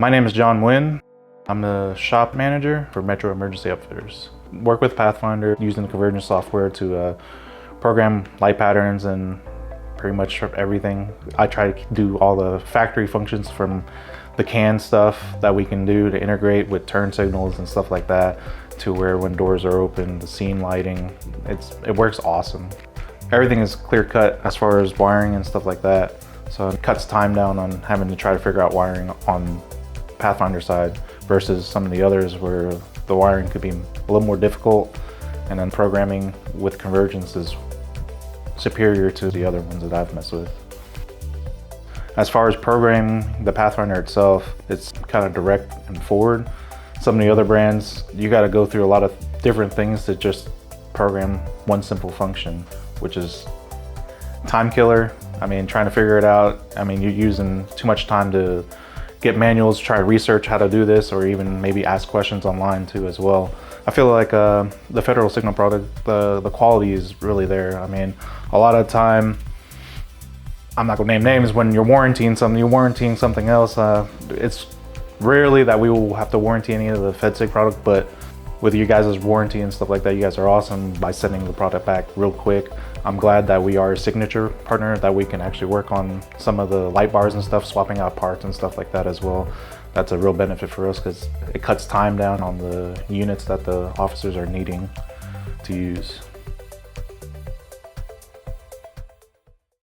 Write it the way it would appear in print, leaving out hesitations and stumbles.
My name is Nguyen. I'm the shop manager for Metro Emergency Upfitters. Work with Pathfinder using the convergence software to program light patterns and pretty much everything. I try to do all the factory functions from the CAN stuff that we can do to integrate with turn signals and stuff like that, to where when doors are open, the scene lighting, it works awesome. Everything is clear cut as far as wiring and stuff like that. So it cuts time down on having to try to figure out wiring on Pathfinder side versus some of the others where the wiring could be a little more difficult, and then programming with convergence is superior to the other ones that I've messed with. As far as programming the Pathfinder itself, it's kind of direct and forward. Some of the other brands, you got to go through a lot of different things to just program one simple function, which is time killer. I mean, trying to figure it out. I mean, you're using too much time to get manuals, try to research how to do this, or even maybe ask questions online too as well. I feel like the Federal Signal product, the quality is really there. I mean, a lot of time, I'm not gonna name names, when you're warrantying something else. It's rarely that we will have to warranty any of the FedSig product, but with you guys' warranty and stuff like that, you guys are awesome by sending the product back real quick. I'm glad that we are a signature partner, that we can actually work on some of the light bars and stuff, swapping out parts and stuff like that as well. That's a real benefit for us because it cuts time down on the units that the officers are needing to use.